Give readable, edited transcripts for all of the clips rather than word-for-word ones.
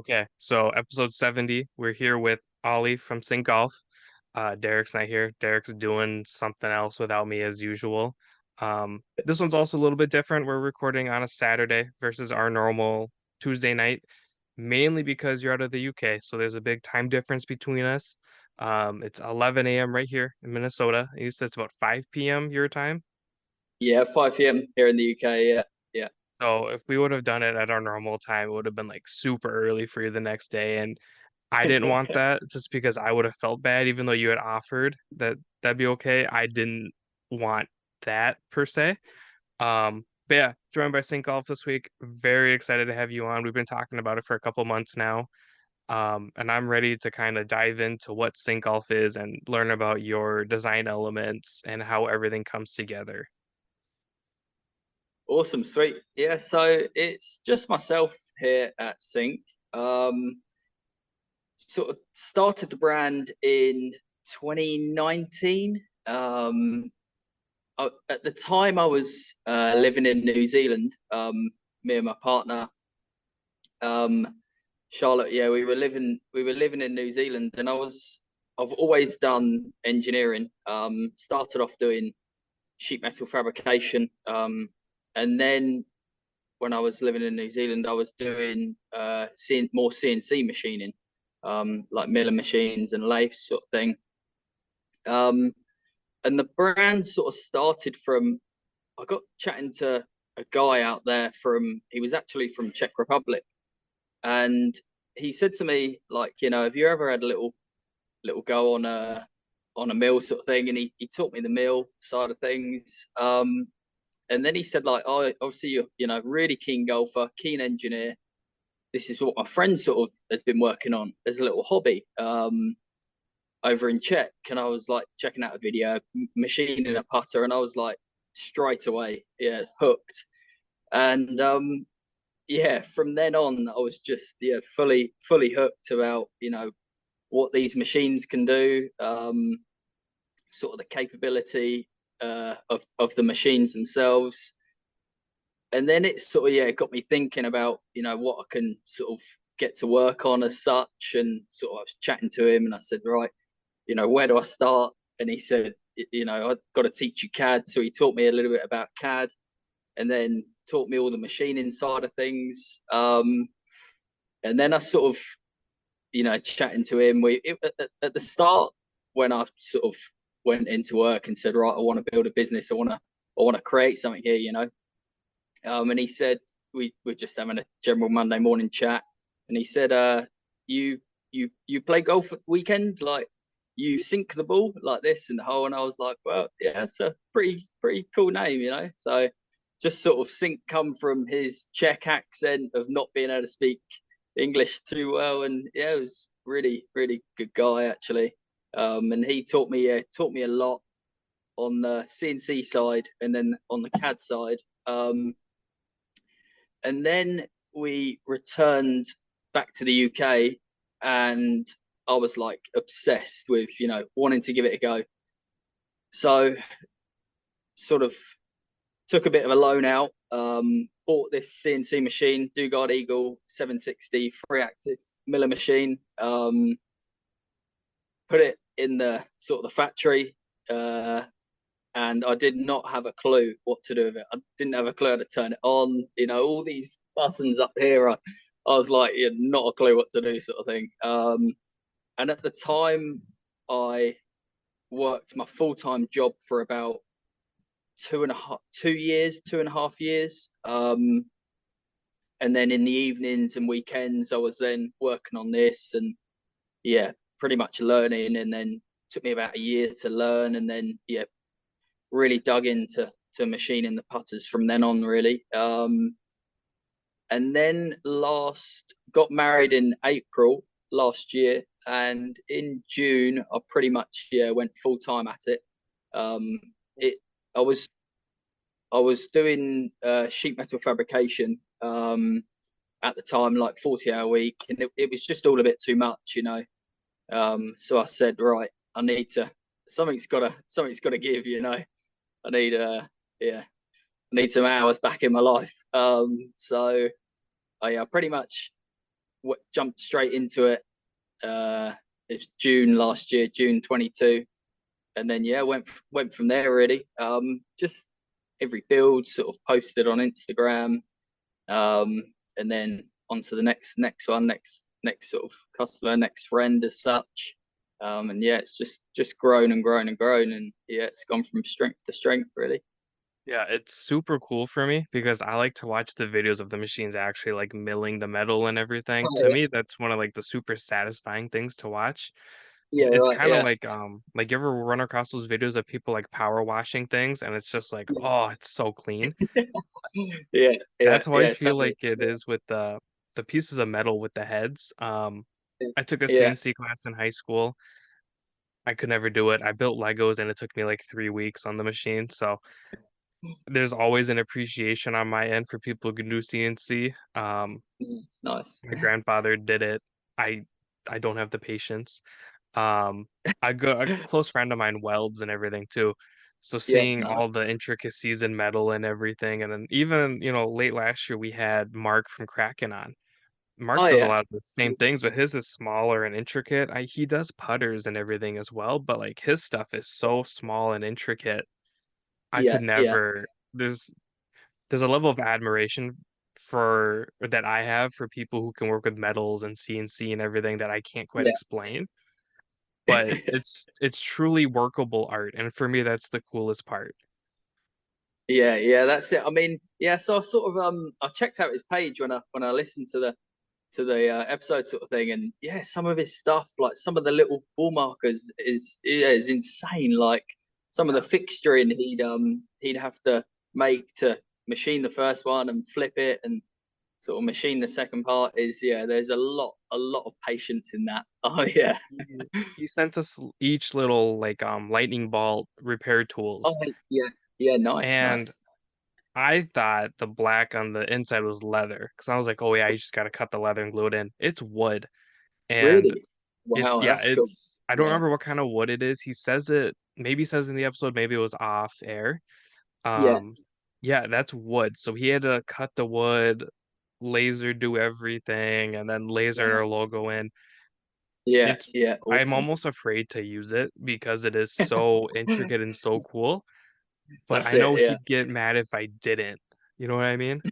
Okay, so episode 70, we're here with Ollie from Sink Golf. Derek's not here. Derek's doing something else without me as usual. This one's also a little bit different. We're recording on a Saturday versus our normal Tuesday night, mainly because you're out of the UK, so there's a big time difference between us. It's 11 a.m. right here in Minnesota. You said it's about 5 p.m. your time. Yeah, 5 p.m. here in the UK. Yeah, yeah. So if we would have done it at our normal time, it would have been like super early for you the next day. And I didn't want that just because I would have felt bad, even though you had offered that that'd be okay. I didn't want that per se. But yeah, joined by Sync Golf this week. Very excited to have you on. We've been talking about it for a couple months now. And I'm ready to kind of dive into what Sync Golf is and learn about your design elements and how everything comes together. Awesome, sweet. Yeah, so it's just myself here at Sync. Sort of started the brand in 2019. At the time, I was living in New Zealand. Me and my partner, um, Charlotte. Yeah, we were living in New Zealand, and I've always done engineering. Started off doing sheet metal fabrication. And then when I was living in New Zealand, I was doing more CNC machining, like milling machines and lathes sort of thing. Um, and the brand sort of started from, I got chatting to a guy out there he was actually from Czech Republic. And he said to me, like, have you ever had a little go on a mill sort of thing? And he taught me the mill side of things. And then he said, like, oh, obviously you're really keen golfer, keen engineer. This is what my friend sort of has been working on as a little hobby over in Czech. And I was like checking out a video, machining a putter, and I was like straight away, yeah, hooked. And yeah, from then on, I was just fully hooked about what these machines can do, sort of the capability of the machines themselves. And then it sort of it got me thinking about what I can sort of get to work on as such. And sort of I was chatting to him, and I said, right, where do I start? And he said, I've got to teach you CAD. So he taught me a little bit about CAD, and then taught me all the machining side of things. And then I sort of chatting to him, at the start, when I sort of went into work and said, right, I want to build a business, I want to create something here, and he said, we were just having a general Monday morning chat, and he said, you play golf at weekend, like you sink the ball like this in the hole. And I was like, well, yeah, it's a pretty cool name. So just sort of Sink come from his Czech accent of not being able to speak English too well. And yeah, it was really good guy actually. And he taught me a lot on the CNC side and then on the CAD side. And then we returned back to the UK, and I was like obsessed with, wanting to give it a go. So sort of took a bit of a loan out, bought this CNC machine, Dugard Eagle 760 3-axis miller machine, put it in the sort of the factory, and I did not have a clue what to do with it. I didn't have a clue how to turn it on. All these buttons up here. I was like, yeah, not a clue what to do, sort of thing. And at the time, I worked my full-time job for about 2.5 years. And then in the evenings and weekends, I was then working on this, and yeah, pretty much learning. And then took me about a year to learn, and then really dug into machining the putters from then on, really. And then got married in April last year, and in June I pretty much went full time at it. It I was doing sheet metal fabrication at the time, like 40-hour week, and it was just all a bit too much. So I said, right, I need to something's gotta give. I need I need some hours back in my life. So I pretty much jumped straight into it. It's June last year, June 22, and then yeah, went from there really. Just every build sort of posted on Instagram, and then on to the next one, next sort of customer, next friend as such. And yeah, it's just grown and grown and grown, and yeah, it's gone from strength to strength really. Yeah, it's super cool for me because I like to watch the videos of the machines actually like milling the metal and everything. Oh To yeah, me, that's one of like the super satisfying things to watch. yeah, It's right, kind of yeah, like you ever run across those videos of people like power washing things and it's just like, yeah, oh, it's so clean. yeah, yeah, That's how I yeah, feel totally. like it is with the pieces of metal with the heads. I took a Yeah, CNC class in high school. I could never do it. I built Legos and it took me like 3 weeks on the machine. So there's always an appreciation on my end for people who can do CNC. nice. My grandfather did it. I I don't have the patience. Um, a close friend of mine welds and everything too. So Yeah, seeing nice. all the intricacies in metal and everything, and then even, late last year we had Mark from Kraken on. Mark Oh does a yeah, lot of the same things, but his is smaller and intricate. He does putters and everything as well, but like his stuff is so small and intricate. I yeah, could yeah, never. There's a level of admiration for that I have for people who can work with metals and CNC and everything that I can't quite yeah. explain. But it's truly workable art, and for me, that's the coolest part. Yeah, yeah, that's it. I mean, yeah, so I sort of I checked out his page when I listened to the episode sort of thing, and yeah, some of his stuff, like some of the little ball markers, is insane. Like some of the fixturing he'd have to make to machine the first one and flip it and sort of machine the second part is yeah. There's a lot of patience in that. Oh yeah. He sent us each little like lightning bolt repair Oh tools, yeah, yeah. Nice, and nice. I thought the black on the inside was leather because I was like, oh yeah, you just gotta cut the leather and glue it in. It's wood, and Really? it's Wow, yeah, that's cool. it's I don't Yeah, remember what kind of wood it is. He says it maybe he says in the episode, maybe it was off air. yeah, Um, yeah, that's wood. So he had to cut the wood, laser do everything, and then laser our wow. logo in. Yeah, It's yeah. I'm Awesome. almost afraid to use it because it is so intricate and so cool, but That's I it. know Yeah. he'd get mad if I didn't. You know what I mean?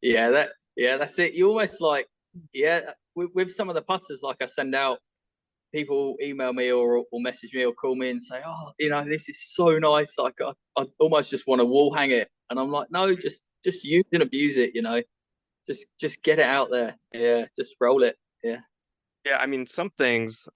Yeah, that's it. You almost like yeah with some of the putters like I send out, people email me or message me or call me and say, oh, this is so nice. Like I almost just want to wall hang it, and I'm like, no, just use and abuse it. Just get it out there. Yeah, just roll it. Yeah, Yeah, I mean some things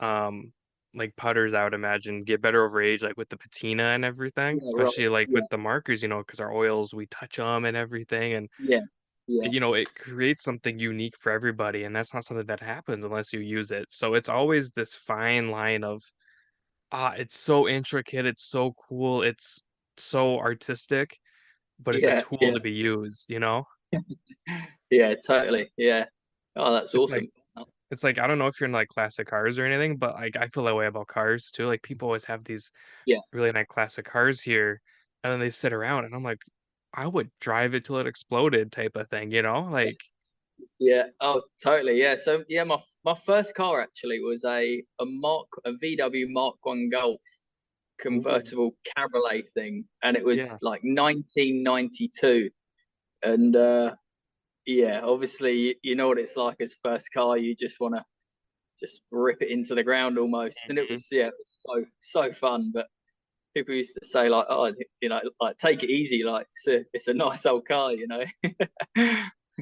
like putters I would imagine get better over age like with the patina and everything, yeah, right. especially like Yeah, with the markers, because our oils we touch them and everything and yeah, yeah, it creates something unique for everybody and that's not something that happens unless you use it. So it's always this fine line of it's so intricate, it's so cool, it's so artistic, but it's a yeah, tool yeah, to be used, you know? yeah. Totally. Yeah. Oh, that's It's like awesome. it's like I don't know if you're in like classic cars or anything, but like I feel that way about cars too. Like people always have these Yeah. really nice classic cars here, and then they sit around, and I'm like, I would drive it till it exploded, type of thing, you know? Like, Yeah. Oh, totally. Yeah. So yeah, my first car actually was a VW Mark One Golf ooh, convertible cabriolet thing, and it was yeah, like 1992. And yeah, obviously you know what it's like as first car. You just want to just rip it into the ground almost, and it mhm. was yeah, it was so fun. But people used to say like, oh, like take it easy, like it's a nice old car, you know.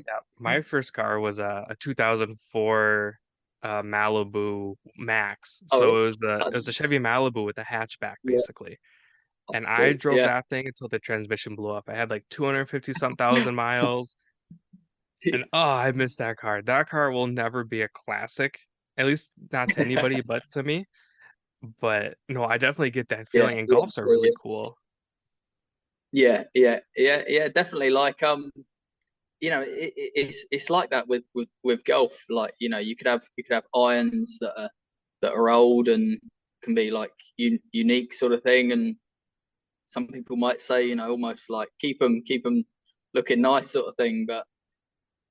Yeah. My first car was a 2004 Malibu Max. Oh, So really? it was a Chevy Malibu with a hatchback, Yeah. basically. And I Sweet. drove Yeah. that thing until the transmission blew up. I had like 250 some thousand miles. And oh, I miss that car. That car will never be a classic, at least not to anybody but to me. But no, I definitely get that Yeah, feeling, and yeah, golfs are really yeah, cool. yeah. Definitely. Like, it's like that with golf. Like, you could have irons that are old and can be like unique sort of thing, and some people might say, almost like keep them looking nice sort of thing. But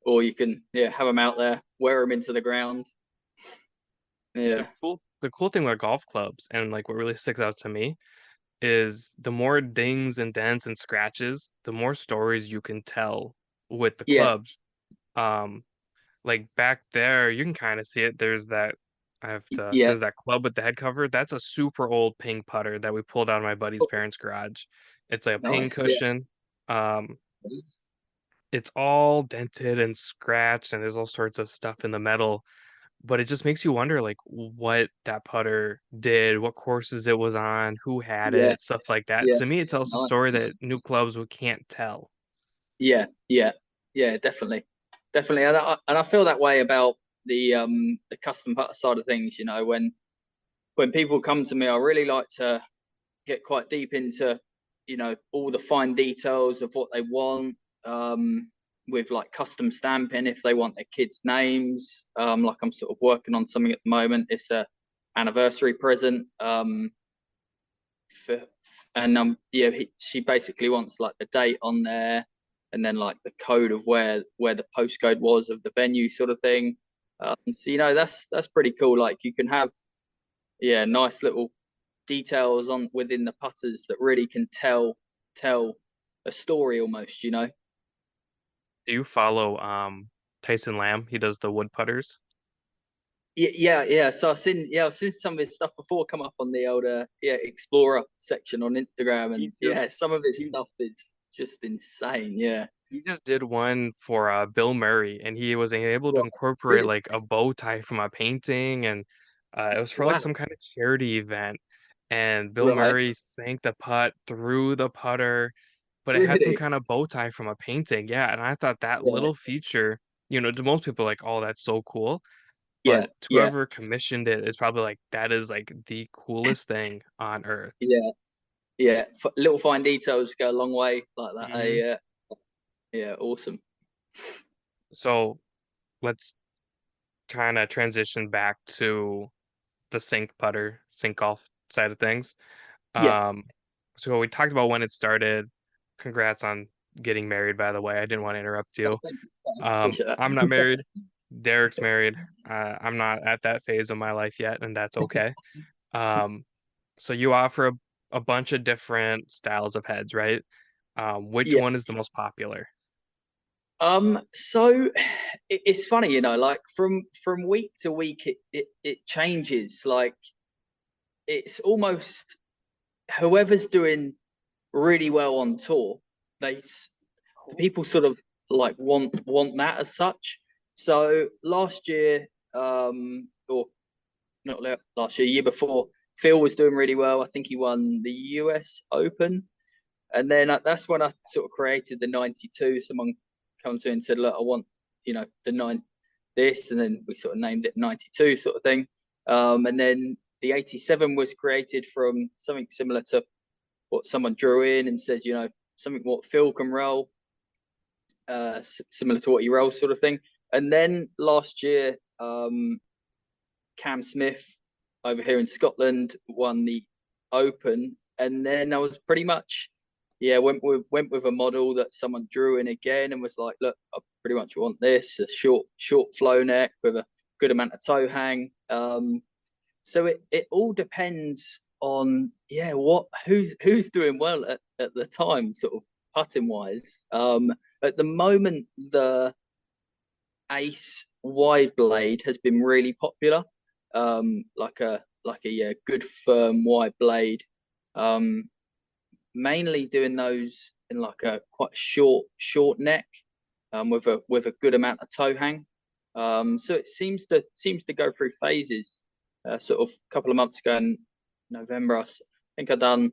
or you can have them out there wear them into the ground. The Yeah, cool thing with golf clubs and like what really sticks out to me is the more dings and dents and scratches, the more stories you can tell with the yeah, clubs. Um, like back there, you can kind of see it. yeah. There's that club with the head cover. That's a super old ping putter that we pulled out of my buddy's Oh, parents' garage. It's like a ping nice. Yeah, cushion. Um, it's all dented and scratched, and there's all sorts of stuff in the metal. But it just makes you wonder, like, what that putter did, what courses it was on, who had yeah, it, stuff like that. yeah. To me, it tells a Nice. story that new clubs we can't tell. Yeah, yeah, yeah. Definitely, definitely. And I feel that way about the custom putter side of things. You know, when people come to me, I really like to get quite deep into, all the fine details of what they want, with like custom stamping if they want their kids' names. Like I'm sort of working on something at the moment. It's a anniversary present. For, and yeah, she basically wants like the date on there, and then like the code of where the postcode was of the venue, sort of thing. So that's pretty cool. Like you can have, yeah, nice little details on within the putters that really can tell a story almost, you know. Do you follow Tyson Lamb? He does the wood putters. Yeah. So I've seen some of his stuff before come up on the older Explorer section on Instagram, He and yeah, just some of his he stuff is just insane. Yeah. he just did one for Bill Murray, and he was able to Right. incorporate Really? like a bow tie from a painting, and it was for like Wow. some kind of charity event. And Bill Right. Murray sank the putt through the putter, but it had some Really? kind of bow tie from a painting. Yeah, and I thought that Yeah. little feature, to most people like, oh, that's so cool. But Yeah. Yeah. whoever commissioned it is probably like, that is like the coolest thing on earth. Yeah. Yeah. Little fine details go a long way like that. Hmm. Yeah. Awesome. So let's kind of transition back to the sink golf side of things. Yeah. Um, so we talked about when it started. Congrats on getting married, by the way. I didn't want to interrupt Oh, you. thank you. Appreciate I'm not that. married. Derek's married. I'm not at that phase of my life yet, and that's okay. Um, so you offer a bunch of different styles of heads, right? Which Yeah. one is the most popular? So it's funny, like from week to week, it changes. Like it's almost whoever's doing really well on tour, they the people sort of like want that as such. So last year, or not last year, year before, Phil was doing really well. I think he won the US Open, and then that's when I sort of created the 92. Someone come to me and said, "Look, I want the nine this," and then we sort of named it 92, sort of thing. And then the 87 was created from something similar to what someone drew in and said, something what Phil can roll, similar to what he rolls, sort of thing. And then last year, Cam Smith over here in Scotland won the Open, and then I was pretty much, yeah, went with a model that someone drew in again and was like, look, I pretty much want this, a short flow neck with a good amount of toe hang. So it all depends on, yeah, who's doing well at the time, sort of putting wise. At the moment, the Ace wide blade has been really popular. Like a yeah, good firm wide blade. Um, Mainly doing those in like a quite short neck, with a good amount of toe hang. So it seems to go through phases. Sort of a couple of months ago in November, I think I done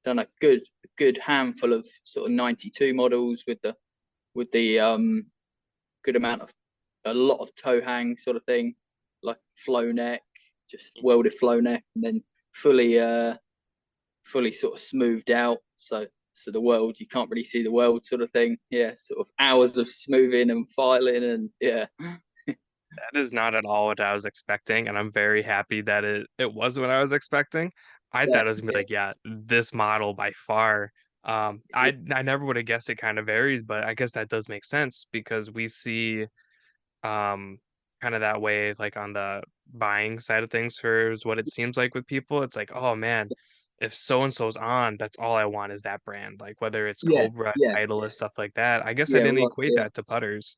a good handful of sort of 92 models with the good amount of a lot of toe hang, sort of thing, like flow neck, just welded flow neck, and then fully sort of smoothed out. So the weld, you can't really see the weld, sort of thing. Yeah, sort of hours of smoothing and filing, and yeah, That is not at all what I was expecting, and I'm very happy that it was what I was expecting. I yeah, thought it was gonna be yeah, like, yeah, this model by far. I never would have guessed it kind of varies, but I guess that does make sense because we see um kind of that way, like on the buying side of things for what it seems like with people. It's like, oh man, if so and so's on, that's all I want is that brand. Like whether it's Yeah, Cobra, yeah, Titleist, stuff like that. I guess I yeah, didn't right, equate yeah, that to putters.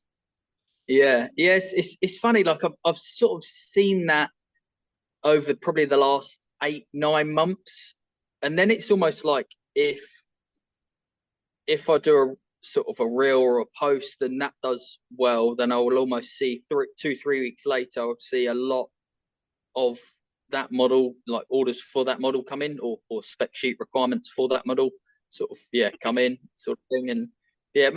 yeah, yeah. It's funny. Like I've sort of seen that over probably the last 8 9 months, and then it's almost like if I do a sort of a reel or a post and that does well, then I will almost see 2 3 weeks later I'll see a lot of that model, like orders for that model come in, or spec sheet requirements for that model sort of come in sort of thing. And yeah, it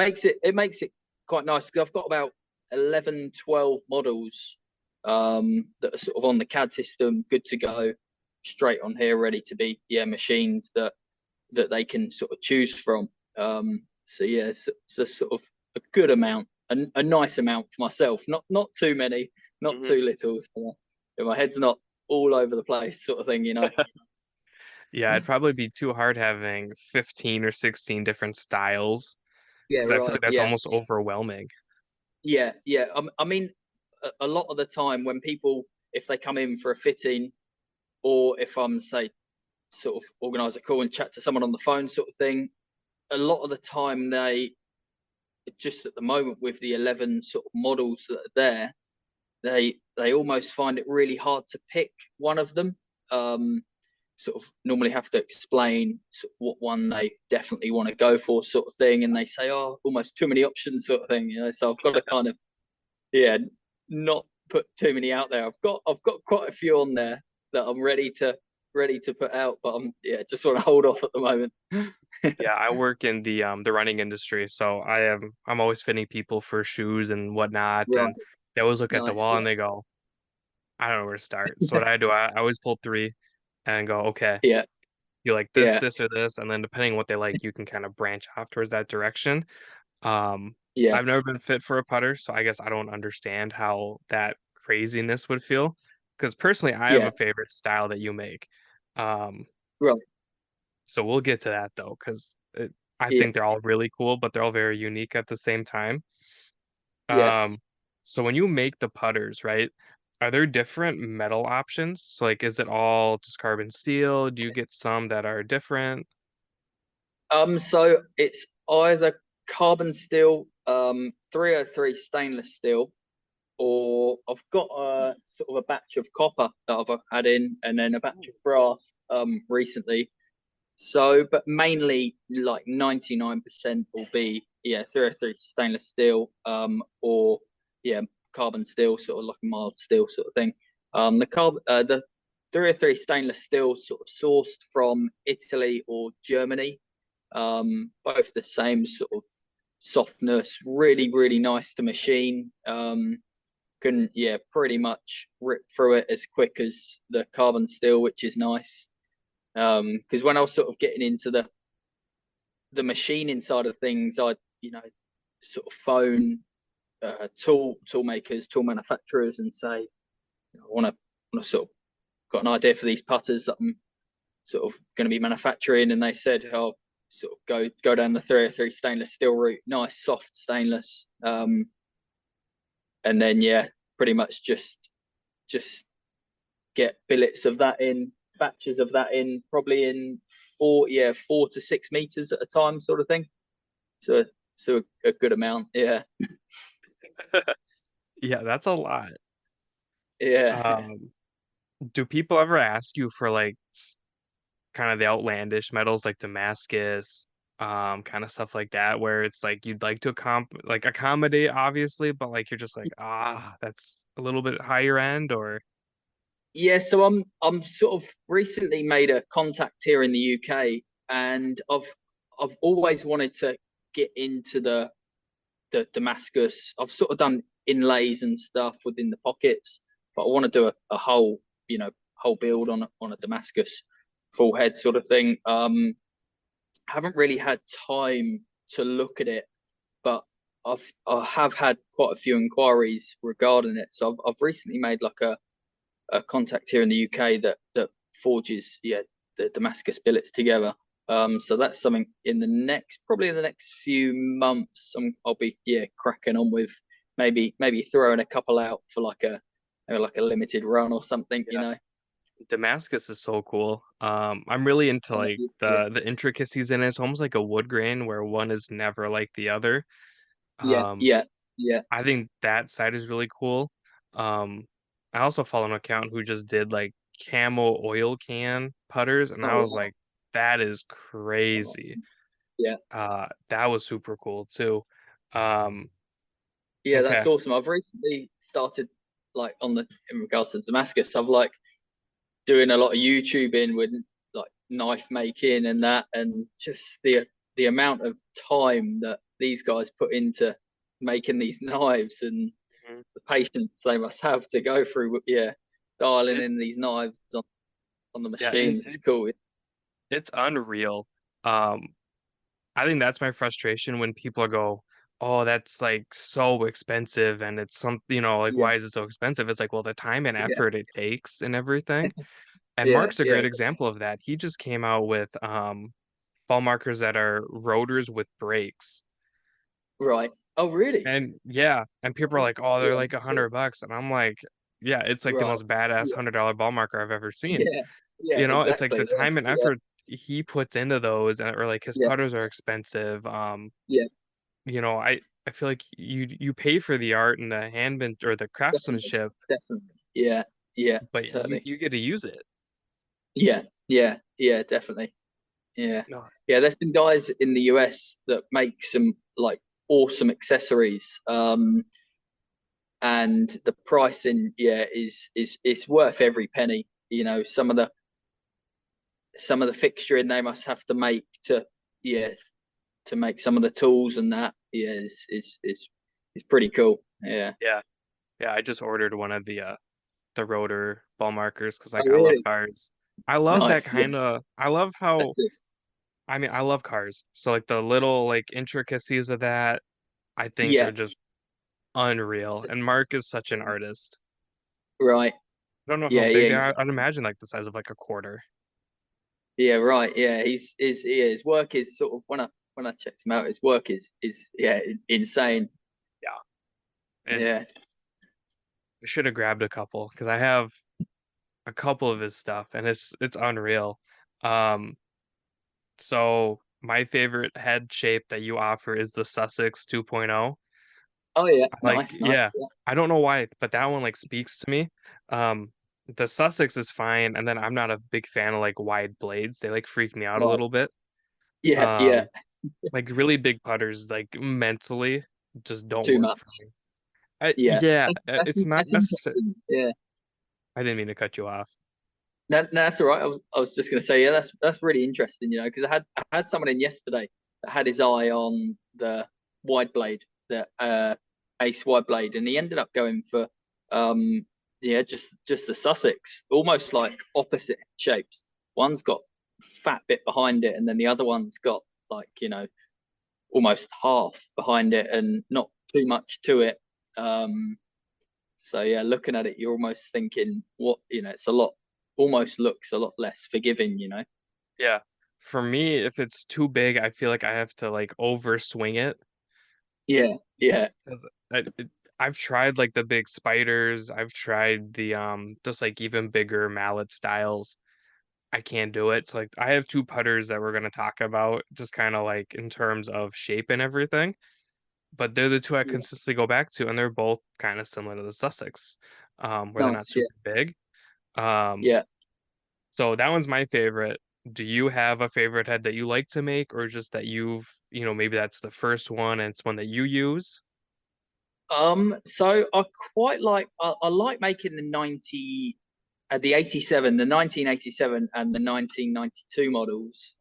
makes it quite nice because I've got about 11 12 models that are sort of on the CAD system, good to go, straight on here, ready to be machines that they can sort of choose from. So yeah, it's a sort of a good amount, a nice amount for myself. Not too many, not Mhm. too little. So my head's not all over the place, sort of thing. Yeah, it'd probably be too hard having 15 or 16 different styles Yeah, because I feel right. like that's Yeah, almost overwhelming. yeah, yeah. I mean, a lot of the time when people, if they come in for a fitting, or if I'm say sort of organise a call and chat to someone on the phone, sort of thing, a lot of the time they just at the moment with the 11 sort of models that are there, they almost find it really hard to pick one of them. Sort of normally have to explain sort of what one they definitely want to go for, sort of thing, and they say, "Oh, almost too many options," sort of thing. So I've got to kind of not put too many out there. I've got quite a few on there that I'm ready to put out, but just want to hold off at the moment. Yeah, I work in the running industry, so I'm always fitting people for shoes and whatnot, Right, and they always look at the nice. wall and they go, I don't know where to start. So what I do, I always pull three and go, okay, Yeah, you like this, yeah, this, or this, and then depending on what they like, you can kind of branch off towards that direction. Um, yeah, I've never been fit for a putter, so I guess I don't understand how that craziness would feel. Because personally, I have yeah. a favorite style that you make. Um, Right. so we'll get to that though, because I Yeah, think they're all really cool, but they're all very unique at the same time. yeah. Um, so when you make the putters, right, are there different metal options? So like, is it all just carbon steel? Do you get some that are different? So it's either carbon steel, 303 stainless steel, or I've got a sort of a batch of copper that I've had in, and then a batch of brass recently. So, but mainly like 99% will be 303 stainless steel, or yeah, carbon steel, sort of like a mild steel sort of thing. The 303 stainless steel sort of sourced from Italy or Germany. Both the same sort of softness, really, really nice to machine. Can pretty much rip through it as quick as the carbon steel, which is nice. Because when I was sort of getting into the machining side of things, I sort of phone tool makers, tool manufacturers, and say, I want to sort of got an idea for these putters that I'm sort of going to be manufacturing, and they said, "Oh, sort of go down the 303 stainless steel route, nice soft stainless." And then pretty much just get billets of that in, batches of that in, probably in 4 to 6 meters at a time, sort of thing. So a good amount, yeah, Yeah, that's a lot. yeah. Um, do people ever ask you for like kind of the outlandish metals like Damascus, kind of stuff like that, where it's like you'd like to accommodate, obviously, but like you're just like, that's a little bit higher end, or Yeah, so I'm sort of recently made a contact here in the UK, and I've always wanted to get into the Damascus. I've sort of done inlays and stuff within the pockets, but I want to do a whole whole build on a Damascus full head sort of thing. Haven't really had time to look at it, but I have had quite a few inquiries regarding it. So I've recently made like a contact here in the UK that forges the Damascus billets together. So that's something in the next probably in the next few months I'll be cracking on with maybe throwing a couple out for like a maybe like a limited run or something, you Yeah. know. Damascus is so cool. I'm really into like Yeah, the intricacies in it. It's almost like a wood grain where one is never like the other. yeah, Um, yeah, yeah. I think that side is really cool. Um, I also follow an account who just did like camo oil can putters, and Oh I was wow. like, that is Oh, crazy. yeah, That was super cool too. Um, yeah, okay. that's awesome. I've recently started like on the in regards to Damascus. I've like doing a lot of YouTubing with like knife making and that, and just the amount of time that these guys put into making these knives and Mhm. the patience they must have to go through. Yeah, dialing in It's these knives on the yeah, and machines is cool. it's unreal. Um, I think that's my frustration when people go, "Oh, that's like so expensive," and it's some, like, Yeah, why is it so expensive? It's like, well, the time and yeah, effort it takes and everything. And yeah, Mark's a yeah. great example of that. He just came out with ball markers that are rotors with brakes. Right. Oh, really? And yeah, and people are like, "Oh, they're Yeah. like $100." And I'm like, yeah, it's like the Right. most badass Yeah. $100 ball marker I've ever seen. Yeah. Yeah. It's like Exactly. the time and Yeah. effort he puts into those, or like his Yeah. putters are expensive. Yeah. I feel like you pay for the art and the handman or the Definitely. craftsmanship, Definitely. Yeah. Yeah. but you Totally. you get to use it. Yeah. Yeah. Yeah. Definitely. Yeah. No, Yeah. There's been guys in the US that make some like awesome accessories. And the pricing, yeah, is worth every penny. You know, some of the fixturing they must have to make to, yeah, to make some of the tools and that, yeah, is pretty cool. Yeah. yeah, yeah. I just ordered one of the rotor ball markers because Oh, like I love really? cars. I love that Nice. kind Yes. of. I love That's how. it. I mean, I love cars. So like the little like intricacies of that, I think Yeah. are just unreal. And Mark is such an artist. Right. I don't know how Yeah. big Yeah. they are. I'd imagine like the size of like a quarter. Yeah. Right. Yeah. His work is sort of when I checked him out, his work is yeah insane. Yeah. And Yeah. I should have grabbed a couple because I have a couple of his stuff and it's unreal. Um, so my favorite head shape that you offer is the Sussex 2.0. Oh yeah. Like, Nice. Nice. yeah, Yeah. I don't know why, but that one like speaks to me. Um, the Sussex is fine, and then I'm not a big fan of like wide blades. They like freak me out a Right. little bit. Yeah. Yeah. Um, like really big putters, like mentally, just don't Too work much. for me. Yeah. Yeah, it's not That's necessary. interesting. Yeah. I didn't mean to cut you off. No, that's all right. I was just going to say, yeah, that's really interesting, you know, because I had someone in yesterday that had his eye on the wide blade, the Ace wide blade, and he ended up going for yeah, just the Sussex, almost like opposite shapes. One's got fat bit behind it, and then the other one's got like, you know, almost half behind it and not too much to it. Um, so yeah, looking at it, you're almost thinking, what, you know, it's a lot, almost looks a lot less forgiving, you know. Yeah. For me, if it's too big, I feel like I have to like overswing it. Yeah, yeah, 'Cause I've tried like the big spiders. I've tried the just like even bigger mallet styles. I can't do it. So like I have two putters that we're gonna talk about, just kind of like in terms of shape and everything. But they're the two I yeah. consistently go back to, and they're both kind of similar to the Sussex, where they're not Nice, yeah, super big. Um, yeah. so that one's my favorite. Do you have a favorite head that you like to make, or just that maybe that's the first one and it's one that you use? So I quite like I like making the 87, the 1987 and the 1992 models.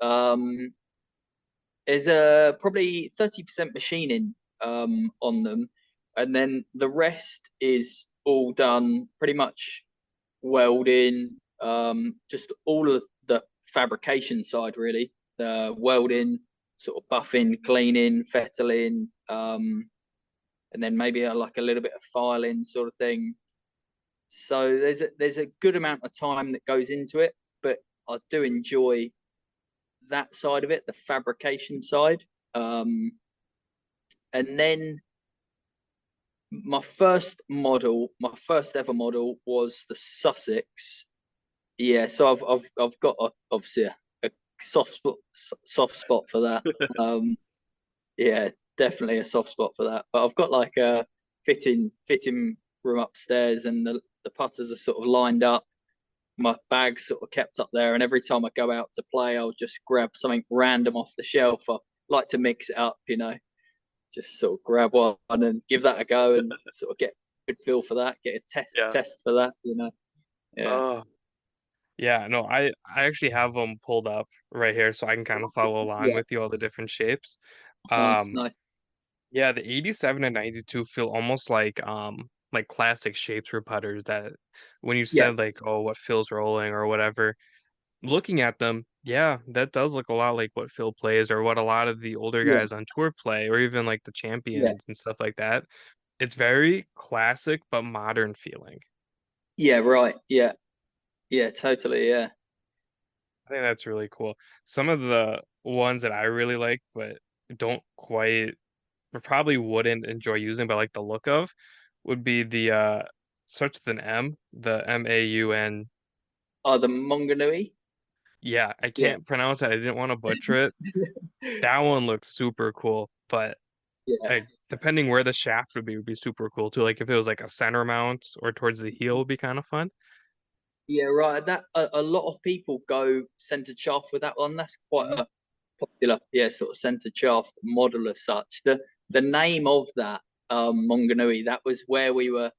There's a probably 30% machining on them, and then the rest is all done pretty much welding, just all of the fabrication side really, the welding, sort of buffing, cleaning, fettling, and then maybe like a little bit of filing sort of thing. So there's a good amount of time that goes into it, but I do enjoy that side of it, the fabrication side. Um, and then my first ever model was the Sussex. Yeah, so I've got obviously a soft spot soft spot for that. Um, yeah, definitely a soft spot for that. But I've got like a fitting room upstairs, and the putters are sort of lined up. My bag's sort of kept up there, and every time I go out to play, I'll just grab something random off the shelf. I like to mix it up, just sort of grab one and give that a go, and sort of get a good feel for that, get a Yeah. test for that. Yeah. Oh, yeah. No, I actually have them pulled up right here so I can kind of follow along Yeah. with you all the different shapes. Nice, Um, nice. yeah, the 87 and 92 feel almost like classic shapes for putters that when you Yeah. said like, oh, what Phil's rolling or whatever, looking at them, yeah, that does look a lot like what Phil plays or what a lot of the older Yeah. guys on tour play, or even like the Yeah. champions and stuff like that. It's very classic but modern feeling. Yeah. Right. Yeah. Yeah. Totally. Yeah. I think that's really cool. Some of the ones that I really like but don't quite or probably wouldn't enjoy using but like the look of would be the starts with an M, the Maun. Oh, the Monganui. Yeah, I Yeah. can't pronounce it. I didn't want to butcher it. That one looks super cool, but Yeah. like depending where the shaft would be super cool too. Like if it was like a center mount or towards the heel would be kind of fun. Yeah. Right. That a lot of people go centered shaft with that one. That's quite Mhm. a popular, yeah, sort of centered shaft model as such. The name of that Monganui, that was where we were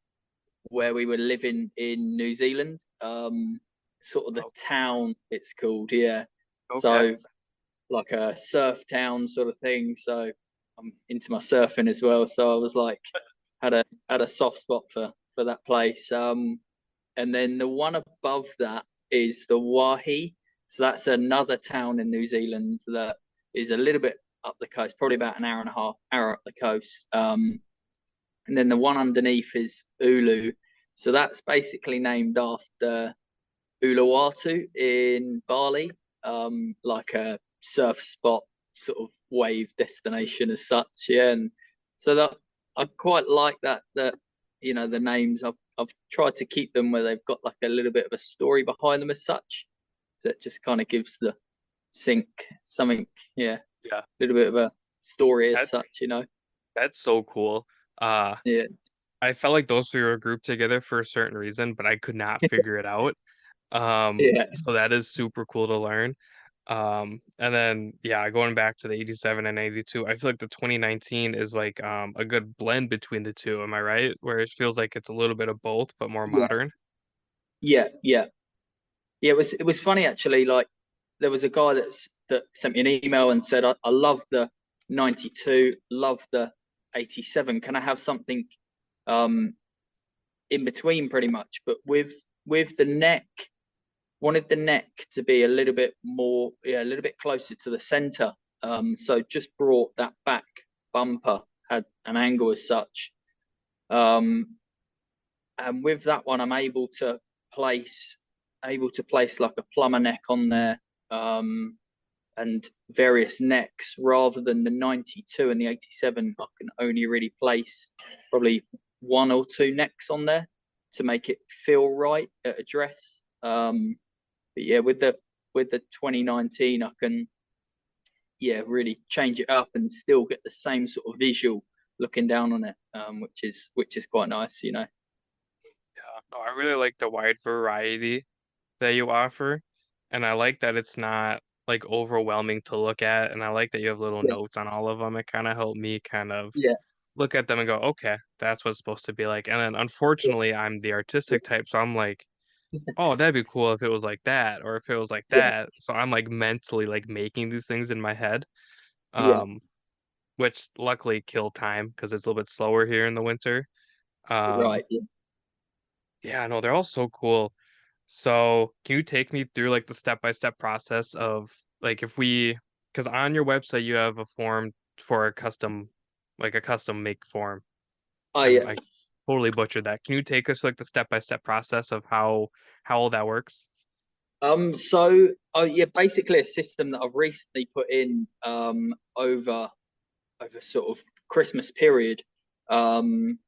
living in New Zealand. Sort of the Oh, town it's called, yeah. okay. So like a surf town sort of thing. So I'm into my surfing as well. So I was like had a soft spot for that place. And then the one above that is the Wahi. So that's another town in New Zealand that is a little bit up the coast, probably about an hour and a half hour up the coast. And then the one underneath is Ulu. So that's basically named after Uluwatu in Bali, like a surf spot, sort of wave destination as such. Yeah, and so that I quite like that. The names I've tried to keep them where they've got like a little bit of a story behind them as such. So it just kind of gives the sink something, yeah, a Yeah. little bit of a story as That such. that's so cool. Uh Yeah, I felt like those three were grouped together for a certain reason, but I could not figure it out. yeah, So that is super cool to learn. And then yeah, going back to the 87 and 82, I feel like the 2019 is like a good blend between the two. Am I right? Where it feels like it's a little bit of both, but more yeah, modern. yeah, yeah. Yeah, it was funny actually. Like there was a guy that sent me an email and said, I love the 92, love the 87. Can I have something um in between pretty much? But with the neck, wanted the neck to be a little bit more, yeah, a little bit closer to the center. So just brought that back bumper, had an angle as such. Um, and with that one, I'm place able to place like a plumber neck on there, and various necks rather than the 92 and the 87. I can only really place probably one or two necks on there to make it feel right at a dress. But yeah, with the 2019, I can, yeah, really change it up and still get the same sort of visual looking down on it, which is quite nice. Yeah. No, I really like the wide variety that you offer, and I like that it's not like overwhelming to look at, and I like that you have little Yeah, notes on all of them. It kind of helped me kind of yeah, look at them and go, okay, that's what it's supposed to be like. And then unfortunately, I'm the yeah, artistic type, so I'm like, oh, that'd be cool if it was like that, or if it was like yeah, that. So I'm like mentally like making these things in my head, yeah. um, which luckily kill time because it's a little bit slower here in the winter. Um, Right. Yeah. yeah, no, they're all so cool. So can you take me through like the step-by-step process of like if we, because on your website you have a form for a custom, like a custom make form. Oh yeah. I totally butchered that. Can you take us like the step-by-step process of how all that works? So, oh yeah, basically a system that I've recently put in over sort of Christmas period. Um,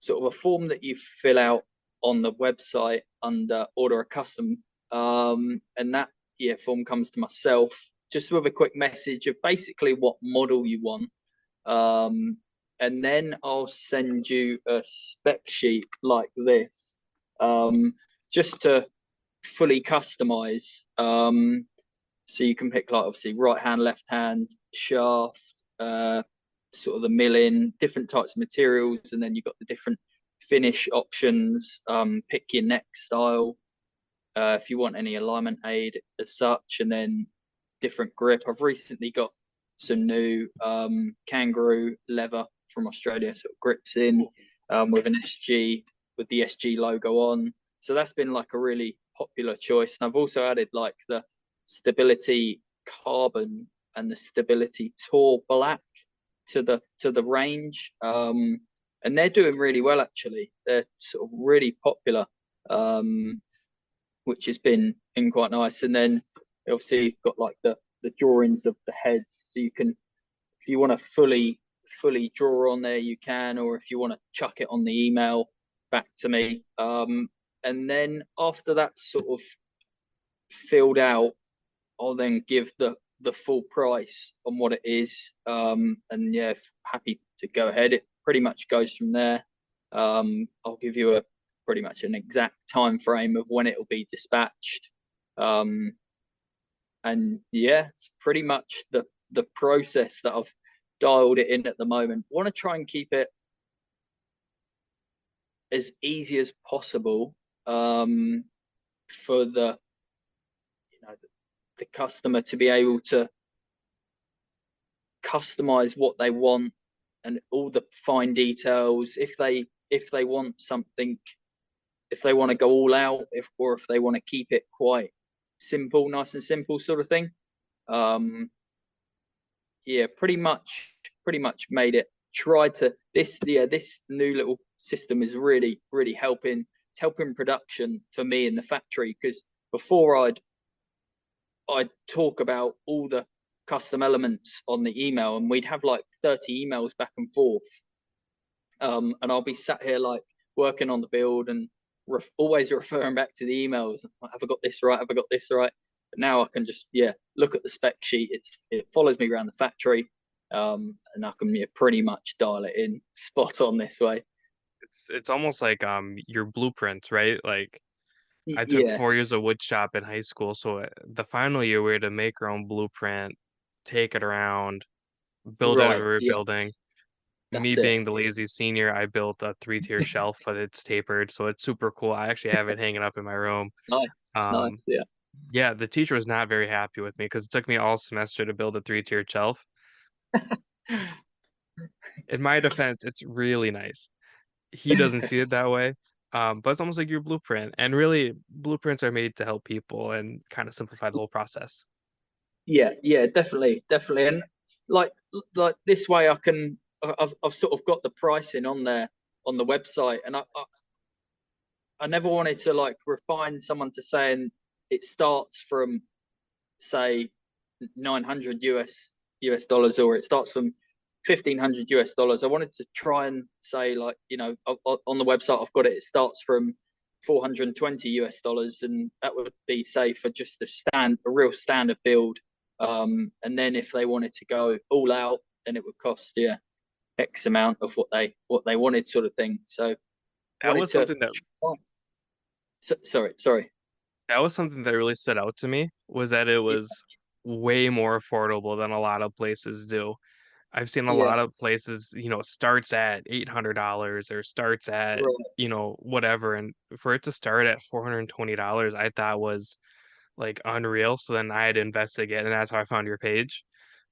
sort of a form that you fill out on the website under order a custom, and that form comes to myself just with a quick message of basically what model you want. And then I'll send you a spec sheet like this, just to fully customize. So you can pick like obviously right hand, left hand, shaft, sort of the milling, different types of materials, and then you've got the different finish options. Pick your neck style, if you want any alignment aid as such, and then different grip. I've recently got some new kangaroo leather from Australia, sort of grips in, with an SG, with the SG logo on. So that's been like a really popular choice. And I've also added like the stability carbon and the stability tour black to the range. And they're doing really well actually. They're sort of really popular. Which has been quite nice. And then obviously got like the drawings of the heads, so you can, if you want to fully draw on there, you can, or if you want to chuck it on the email back to me. And then after that's sort of filled out, I'll then give the full price on what it is. And yeah, happy to go ahead. It pretty much goes from there. I'll give you a pretty much an exact time frame of when it will be dispatched. And yeah, it's pretty much the process that I've dialed it in at the moment. Want to try and keep it as easy as possible, for the customer to be able to customize what they want and all the fine details. If they want something, if they want to go all out, or if they want to keep it quite simple, nice and simple sort of thing. Yeah, pretty much made it. Tried to this new little system is really helping. It's helping production for me in the factory, because before I'd talk about all the custom elements on the email, and we'd have like 30 emails back and forth. And I'll be sat here like working on the build and always referring back to the emails. Have I got this right? Have I got this right? But now I can just look at the spec sheet. It follows me around the factory, and I can pretty much dial it in spot on this way. It's almost like your blueprints, right? Like I took Yeah, 4 years of wood shop in high school, so the final year we had to make our own blueprint, take it around, build out right. every Yeah, building. Me that's it. being the lazy senior, I built a three-tier shelf, but it's tapered, so it's super cool. I actually have it hanging up in my room. Nice, nice. Um, Yeah, yeah, the teacher was not very happy with me because it took me all semester to build a three-tier shelf. In my defense, it's really nice. He doesn't see it that way. But it's almost like your blueprint. And really, blueprints are made to help people and kind of simplify the whole process. yeah, definitely, definitely. And like like this way, I've sort of got the pricing on there on the website, and I never wanted to like refine someone to saying it starts from say 900 US dollars, or it starts from 1500 US dollars. I wanted to try and say like, on the website I've got it starts from 420 US dollars, and that would be say for just a real standard build. And then if they wanted to go all out, then it would cost X amount of what they wanted, sort of thing. So That wanted was to, something that sorry. that was something that really stood out to me was that it Yeah, was way more affordable than a lot of places do. I've seen a yeah, lot of places, starts at $800 or starts at, right. whatever. And for it to start at $420, I thought was like unreal. So then I had to investigate, and that's how I found your page.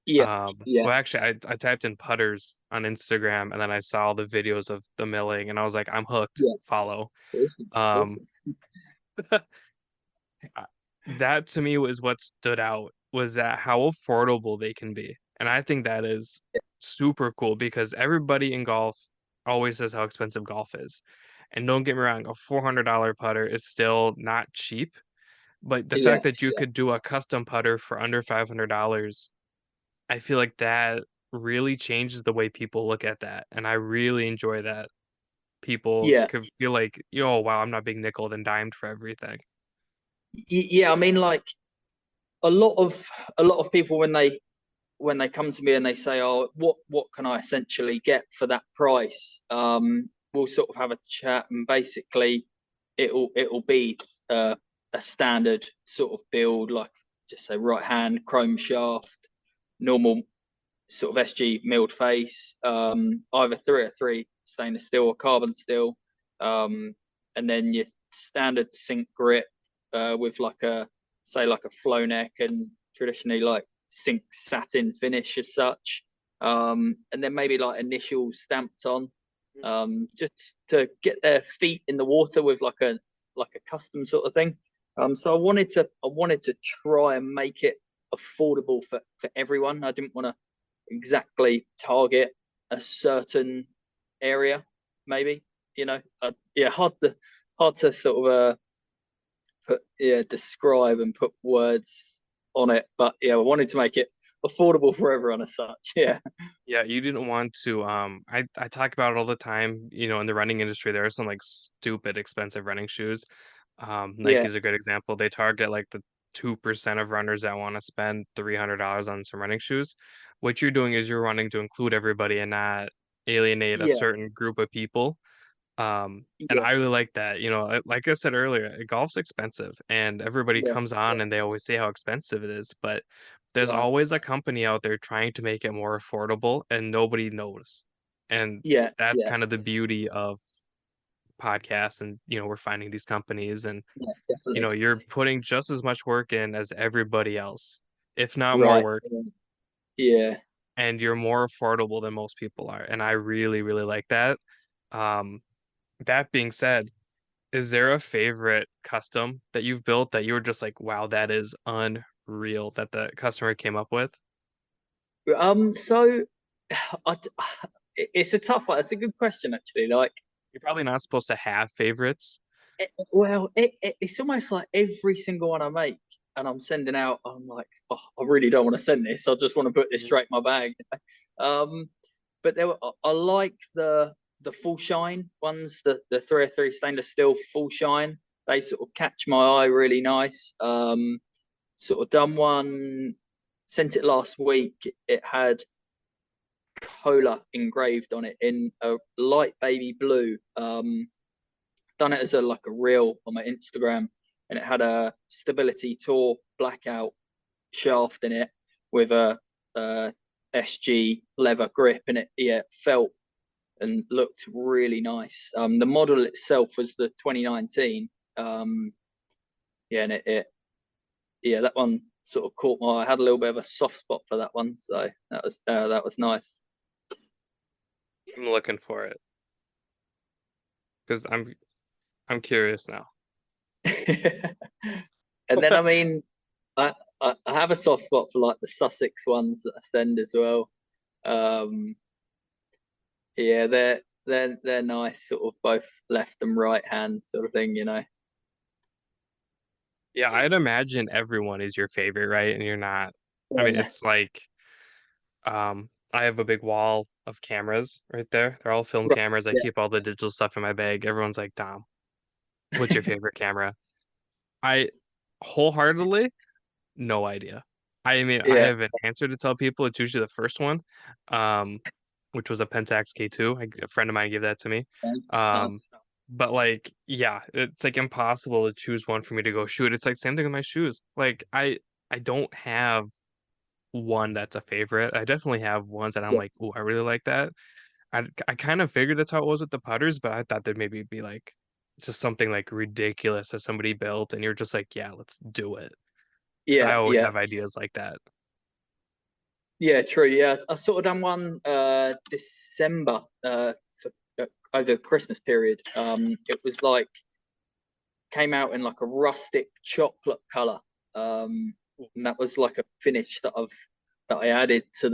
Yeah, yeah, Well, actually, I typed in putters on Instagram, and then I saw the videos of the milling, and I was like, I'm hooked. yeah. Follow. Awesome, Um, awesome. uh, that to me was what stood out was that how affordable they can be. And I think that is super cool because everybody in golf always says how expensive golf is. And don't get me wrong, a $400 putter is still not cheap, but the Yeah, fact that you yeah. could do a custom putter for under $500, I feel like that really changes the way people look at that. And I really enjoy that. people Yeah. could feel like, oh wow, I'm not being nickeled and dimed for everything. Yeah, I mean, like a lot of a lot of people when they come to me and they say, "Oh, what can I essentially get for that price?" We'll sort of have a chat, and basically, it'll be a standard sort of build, like just say right hand chrome shaft, normal sort of SG milled face, either 303 stainless steel or carbon steel, and then your standard sink grip with like a say like a flow neck and traditionally like sink satin finish as such, and then maybe like initials stamped on, just to get their feet in the water with like a custom sort of thing. So I wanted to try and make it affordable for everyone. I didn't want to exactly target a certain area, maybe. Yeah, hard to sort of put yeah describe and put words on it, but yeah, I wanted to make it affordable for everyone as such. Yeah, Yeah, you didn't want to I talk about it all the time, in the running industry there are some like stupid expensive running shoes. yeah, Nike's a good example. They target like the 2% of runners that want to spend $300 on some running shoes. What you're doing is you're running to include everybody and not alienate a yeah, certain group of people. And yeah, I really like that. Like I said earlier, golf's expensive and everybody yeah, comes on and they always say how expensive it is, but there's right, always a company out there trying to make it more affordable and nobody knows. And yeah, that's yeah, kind of the beauty of podcasts and we're finding these companies and yeah, definitely, you're putting just as much work in as everybody else, if not more right, work, yeah. and you're more affordable than most people are. And I really, really like that. Um, that being said, is there a favorite custom that you've built that you were just like, wow, that is unreal that the customer came up with? So I, it's a tough one. It's a good question actually. Like, You're probably not supposed to have favorites. it's almost like every single one I make and I'm sending out, I'm like, oh, I really don't want to send this. I just want to put this Mhm. straight in my bag. Um, but I like the full shine ones, the 303 stainless steel full shine. They sort of catch my eye really nice. Sort of done one, sent it last week. It had cola engraved on it in a light baby blue. Done it as a like a reel on my Instagram, and it had a Stability Tour blackout shaft in it with a SG leather grip, and it yeah felt and looked really nice. The model itself was the 2019. Yeah, and it yeah that one sort of caught my eye. I had a little bit of a soft spot for that one, so that was nice. I'm looking for it because I'm curious now. And then I mean, I, I have a soft spot for like the Sussex ones that I send as well. Um, yeah, they're nice, sort of both left and right hand sort of thing, you know. Yeah, I'd imagine everyone is your favorite, right? And you're not. I mean, Yeah, it's like I have a big wall of cameras right there. They're all film right. cameras. I Yeah, keep all the digital stuff in my bag. Everyone's like, Dom, what's your favorite camera? I wholeheartedly no idea. I mean, I yeah, have an answer to tell people. It's usually the first one, um, which was a Pentax K2. A friend of mine gave that to me. nice. Um, but like, yeah, it's like impossible to choose one for me to go shoot. It's like same thing with my shoes. Like I don't have one that's a favorite. I definitely have ones that I'm Yeah, like, oh, I really like that. I kind of figured that's how it was with the putters, but I thought there'd maybe be like just something like ridiculous that somebody built, and you're just like, yeah, let's do it. Because I yeah, always yeah, have ideas like that. yeah. True. Yeah, I sort of done one December for, over the Christmas period. It was like came out in like a rustic chocolate color. And that was like a finish that I added to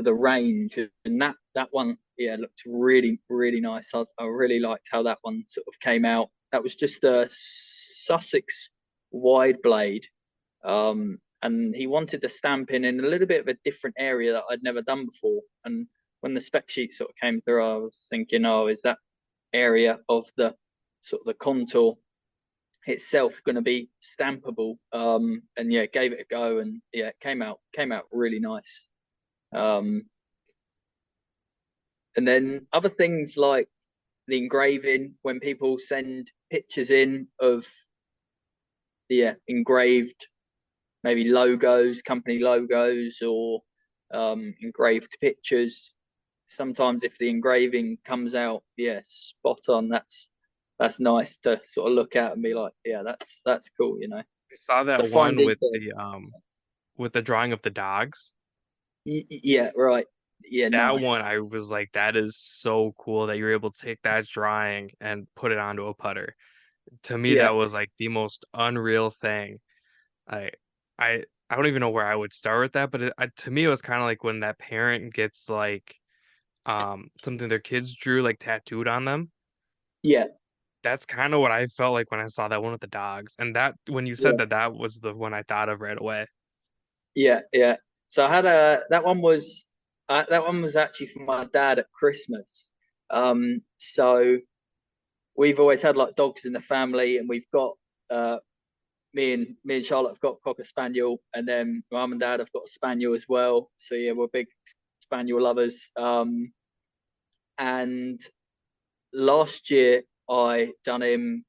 the range, and that one yeah looked really nice. I really liked how that one sort of came out. That was just a Sussex wide blade, and he wanted to stamp in a little bit of a different area that I'd never done before. And when the spec sheet sort of came through, I was thinking, oh, is that area of the sort of the contour itself going to be stampable. And yeah, gave it a go, and yeah, it came out really nice. Um, and then other things like the engraving, when people send pictures in of engraved maybe logos, company logos, or engraved pictures. Sometimes if the engraving comes out, yeah, spot on, that's nice to sort of look at and be like, yeah, that's cool, you know. I saw The that fine one detail. with the drawing of the dogs. Yeah, right. Yeah, That one nice. I was like, that is so cool that you're able to take that drawing and put it onto a putter. To me, that Yeah, was like the most unreal thing. I I don't even know where I would start with that, but to me, it was kind of like when that parent gets like something their kids drew like tattooed on them. yeah, That's kind of what I felt like when I saw that one with the dogs. And that when you said yeah, that, that was the one I thought of right away. yeah. So I had a that one was actually for my dad at Christmas. So we've always had like dogs in the family, and we've got me and Charlotte have got cocker spaniel, and then mum and dad have got a spaniel as well. So yeah, we're big spaniel lovers. And last year I done him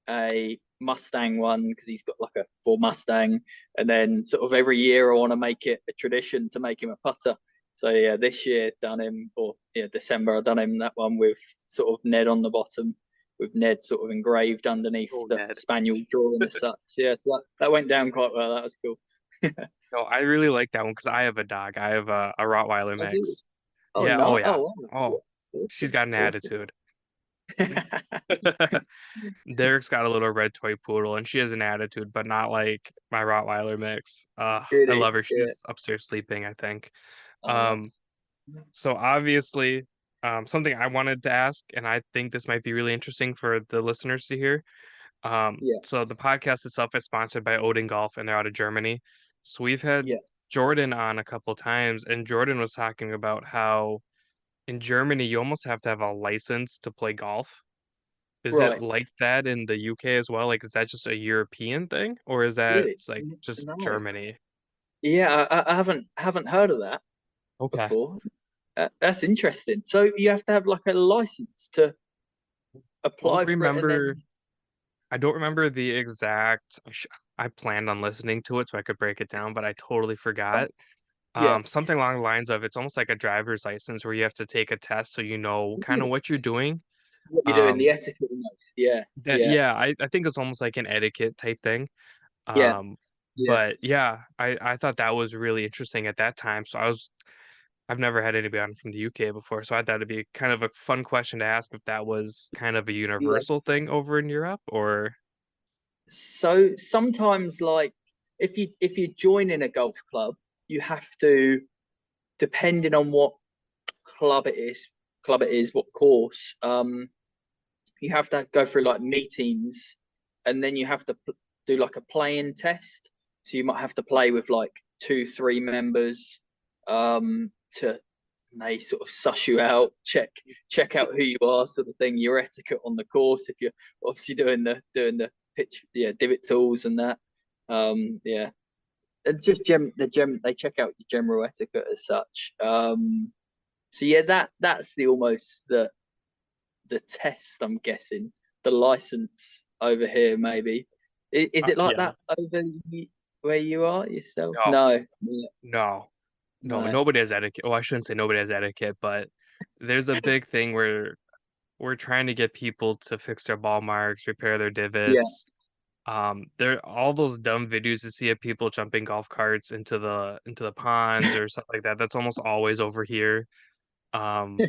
a Mustang one because he's got like a full Mustang, and then sort of every year I want to make it a tradition to make him a putter. So yeah, this year done him, or yeah, December I done him that one with sort of Ned on the bottom, with Ned sort of engraved underneath Oh, the Ned. spaniel drawing as such. Yeah, that went down quite well. That was cool. No, I really like that one because I have a dog. I have a Rottweiler I do. mix. Oh Yeah, oh no! yeah. Oh wow! Oh, she's Awesome! got an Awesome! attitude. Derek's got a little red toy poodle and she has an attitude, but not like my Rottweiler mix. I Really? love her. Yeah. She's upstairs sleeping, I think. Oh, Um, so obviously, something I wanted to ask, and I think this might be really interesting for the listeners to hear. yeah, So the podcast itself is sponsored by Odin Golf, and they're out of Germany. So we've had yeah. Jordan on a couple times, and Jordan was talking about how in Germany you almost have to have a license to play golf. Is it Right. like that in the UK as well? Like, is that just a European thing, or is that Really? like just No. Germany? Yeah, I haven't heard of that Okay. before. That's interesting. So you have to have like a license to Don't apply for it, and remember. then I don't remember the exact. I planned on listening to it so I could break it down, but I totally oh, forgot. yeah, Something along the lines of it's almost like a driver's license where you have to take a test so you know kind of really? what you're doing. What you do in the Um, etiquette note. Yeah, that yeah, yeah, I think it's almost like an etiquette type thing. yeah, Um, yeah, but yeah, I thought that was really interesting at that time. I've never had anybody on from the UK before, so I thought it'd be kind of a fun question to ask if that was kind of a yeah. universal thing over in Europe or So sometimes, like, if you join in a golf club, you have to, depending on what club it is, what course, you have to go through like meetings, and then you have to do like a playing test. So you might have to play with like two, three members, to they sort of suss you out, check out who you are, sort of thing, your etiquette on the course. If you're obviously doing the pitch, yeah, divot tools and that, yeah, and just they check out your general etiquette as such. So yeah, that's the almost the test, I'm guessing, the license over here, maybe. Is it like yeah. that over where you are yourself? No, No, yeah, no, no, no, nobody has etiquette. Well, I shouldn't say nobody has etiquette, but there's a big thing where we're trying to get people to fix their ball marks, repair their yeah, divots. There all those dumb videos you see of people jumping golf carts into the ponds or stuff like that. That's almost always over here. Um,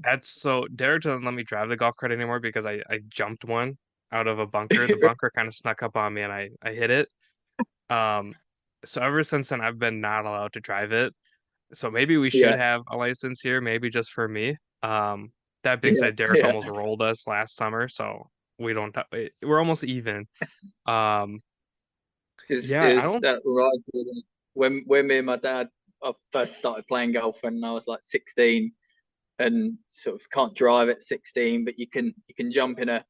That's so Derek doesn't let me drive the golf cart anymore because I jumped one out of a bunker. The bunker kind of snuck up on me and I hit it. Um, so ever since then I've been not allowed to drive it. So maybe we should yeah, have a license here, maybe just for me. That being yeah, said, Derek yeah. almost rolled us last summer, so we don't we're almost even. Um, yeah, I Is don't that right? When me and my dad, I first started playing golf when I was like 16. and sort of can't drive at 16, but you can jump in a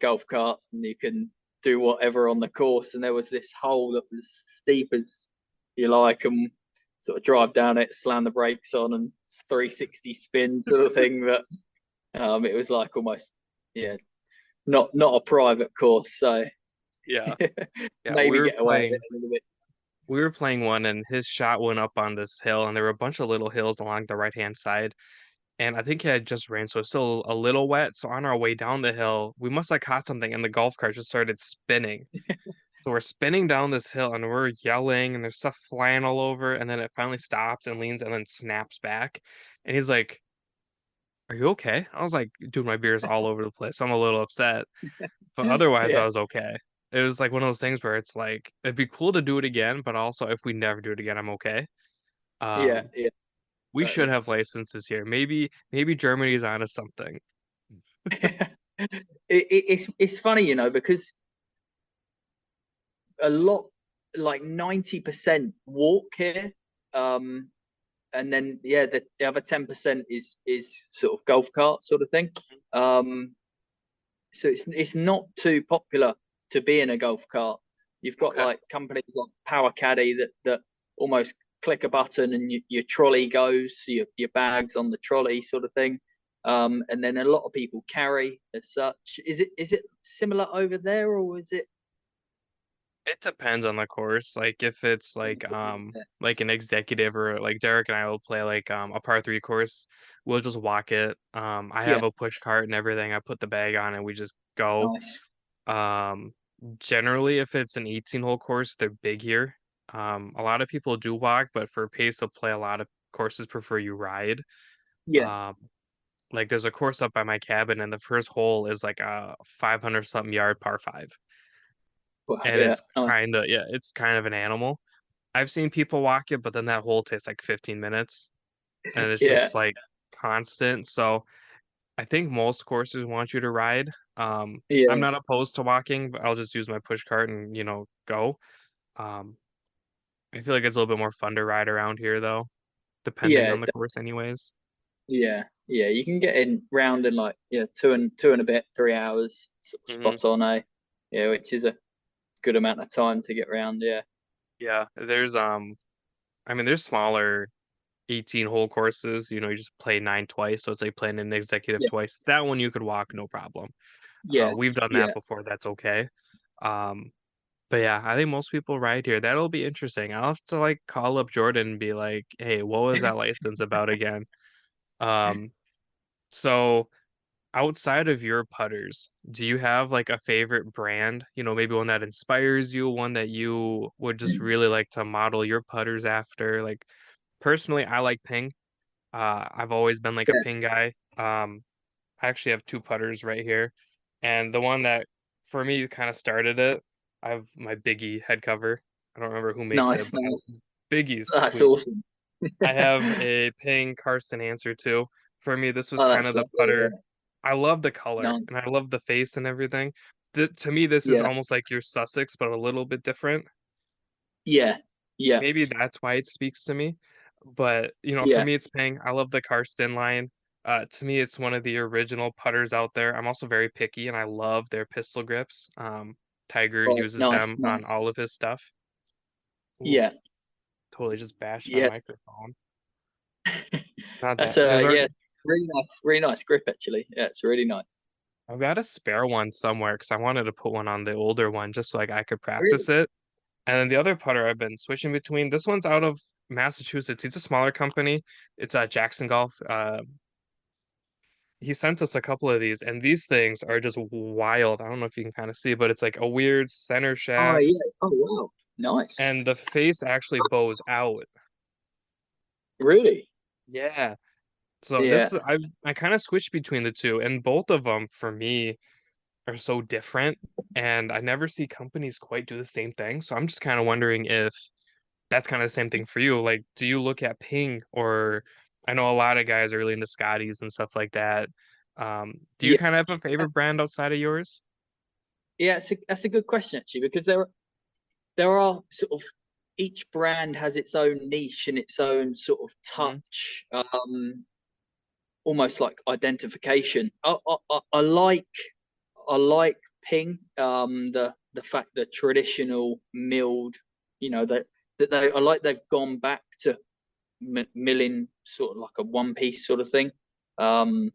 golf cart and you can do whatever on the course. And there was this hole that was steep as you like, and sort of drive down it, slam the brakes on, and 360 spin sort of thing. But it was like almost yeah, not a private course, so Yeah. Yeah, maybe get away with it a little bit. we were playing one and his shot went up on this hill and there were a bunch of little hills along the right hand side. And I think it had just rained, so it's still a little wet. So on our way down the hill, we must have caught something and the golf cart just started spinning. So we're spinning down this hill and we're yelling and there's stuff flying all over. And then it finally stops and leans and then snaps back. And he's like, "Are you okay?" I was like, "Dude, my beer's all over the place. I'm a little upset." But otherwise, I Yeah, was okay. It was like one of those things where it's like, it'd be cool to do it again, but also if we never do it again, I'm okay. yeah, Um, yeah, we should totally. have licenses here. Maybe Germany's onto something. It's funny, because a lot, like 90% walk here, um, and then the other 10% is sort of golf cart sort of thing. Um, so it's not too popular to be in a golf cart. You've got Okay. like companies like Power Caddy that almost click a button and your trolley goes, your bags on the trolley sort of thing. And then a lot of people carry as such. Is it similar over there, or is it? It depends on the course. Like if it's like an executive or like Derek and I will play like a par three course, we'll just walk it. I Yeah, have a push cart and everything. I put the bag on and we just go. nice. Um, Generally if it's an 18 hole course, they're big here. A lot of people do walk, but for pace of play, a lot of courses prefer you ride. Yeah, Um, like there's a course up by my cabin and the first hole is like a 500 something yard par five. well, And yeah, it's nice. it's kind of an animal. I've seen people walk it, but then that hole takes like 15 minutes and it's Yeah, just like constant. So I think most courses want you to ride. I'm yeah, not opposed to walking, but I'll just use my push cart and, go. Um, I feel like it's a little bit more fun to ride around here though, depending yeah, on the course anyways. yeah, yeah. You can get in round in like two and a bit, 3 hours, sort of Hmm. spot on, eh? Yeah, which is a good amount of time to get round. Yeah, Yeah, I mean there's smaller 18 hole courses, you just play nine twice, so it's like playing an executive yeah, twice. That one you could walk no problem. yeah, We've done that yeah. before, that's okay. Um, but yeah, I think most people ride here. That'll be interesting. I'll have to like call up Jordan and be like, "Hey, what was that license about again?" Um, so outside of your putters, do you have like a favorite brand? Maybe one that inspires you, one that you would just really like to model your putters after. Like personally, I like Ping. I've always been like a Yeah. Ping guy. I actually have two putters right here, and the one that for me kind of started it, I have my Biggie head cover. I don't remember who makes it, Nice, but nice. Biggie's That's sweet. awesome. I have a Ping Karsten answer too. For me, this was Oh, kind that's of the lovely. putter. Yeah, I love the color nice. and I love the face and everything. To me, this is Yeah, almost like your Sussex, but a little bit different. yeah, yeah, Maybe that's why it speaks to me. But, for yeah. me, it's Ping. I love the Karsten line. To me, it's one of the original putters out there. I'm also very picky and I love their pistol grips. Tiger Oh, uses nice, them on nice. all of his stuff. Ooh, Yeah, totally just bashed my yeah. microphone. Not That's that there's our yeah, really nice grip actually. Yeah, it's really nice. I've got a spare one somewhere because I wanted to put one on the older one just so like I could Really? practice it. And then the other putter I've been switching between. This one's out of Massachusetts. It's a smaller company. It's Jackson Golf. He sent us a couple of these, and these things are just wild. I don't know if you can kind of see, but it's like a weird center Oh yeah. shaft, Oh wow. Nice. and the face actually bows out. Really? Yeah. So Yeah. I kind of switched between the two, and both of them for me are so different, and I never see companies quite do the same thing. So I'm just kind of wondering if that's kind of the same thing for you. Like, do you look at Ping or I know a lot of guys are really into Scotties and stuff like that. Do you Yeah. kind of have a favorite brand outside of yours? Yeah, that's a good question actually, because there are sort of each brand has its own niche and its own sort of Hmm. touch. almost like identification. I like ping. The fact the traditional milled, that they I like they've gone back to milling sort of like a one piece sort of thing. Um,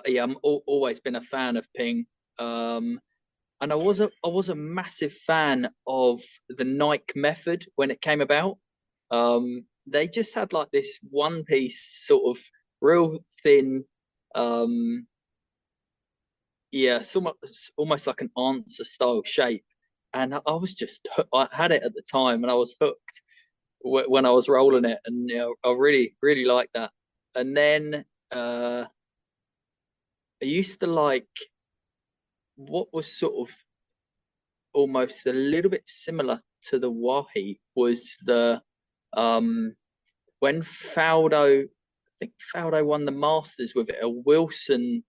yeah, always been a fan of ping. And I was a massive fan of the Nike method when it came about. They just had like this one piece sort of real thin, um, yeah, almost like an answer style shape. And I was just I had it at the time, and I was hooked when I was rolling it, and I really really liked that. And then I used to like what was sort of almost a little bit similar to the Wahi was the um when Faldo, I think Faldo won the Masters with it, a Wilson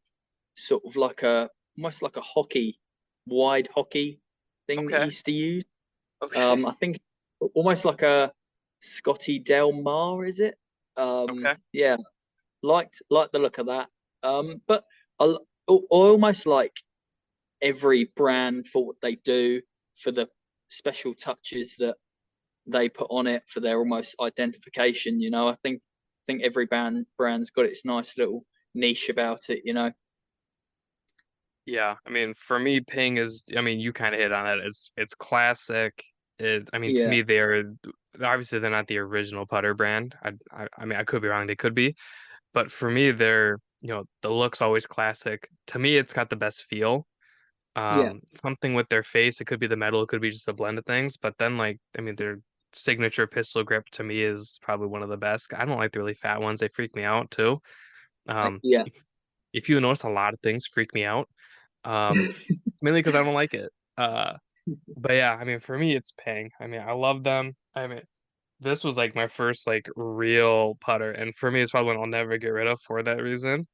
sort of like a almost like a hockey, wide hockey thing that he Okay. used to use. Okay. I think almost like a Scotty Del Mar, is it? Okay. Yeah, liked the look of that. But I almost like every brand for what they do, for the special touches that they put on it, for their almost identification. I think every brand's got its nice little niche about it. Yeah, I mean, for me, ping is, I mean, you kind of hit on it. It's classic. I mean, to Yeah, me, obviously they're not the original putter brand. I mean, I could be wrong. They could be, but for me, the look's always classic. To me, it's got the best feel. yeah, Something with their face. It could be the metal. It could be just a blend of things. But then, like, I mean, their signature pistol grip to me is probably one of the best. I don't like the really fat ones. They freak me out too. Um, yeah, if you notice, a lot of things freak me out. Um, Mainly because I don't like it. But yeah, I mean, for me, it's Ping. I mean, I love them. I mean, this was like my first like real putter, and for me, it's probably one I'll never get rid of for that reason.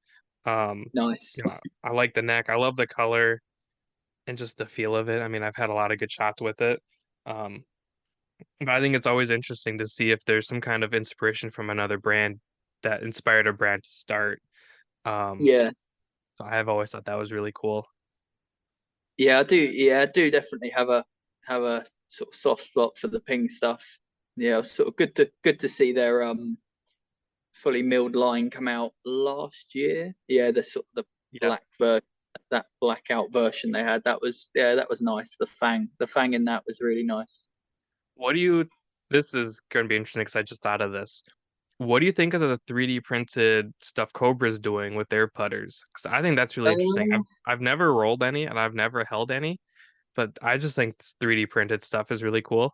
Um, nice. I like the neck. I love the color and just the feel of it. I mean, I've had a lot of good shots with it. Um, but I think it's always interesting to see if there's some kind of inspiration from another brand that inspired a brand to start. Um, Yeah, so I have always thought that was really cool. yeah, I do. Yeah, I do definitely have a sort of soft spot for the ping stuff. Yeah, sort of good to see their fully milled line come out last year. Yeah, the sort of the Yeah. black ver that blackout version they had. That was nice. The fang in that was really nice. What do you, this is going to be interesting because I just thought of this. What do you think of the 3D printed stuff Cobra's doing with their putters? Because I think that's really interesting. Uh, I've never rolled any and I've never held any, but I just think this 3D printed stuff is really cool.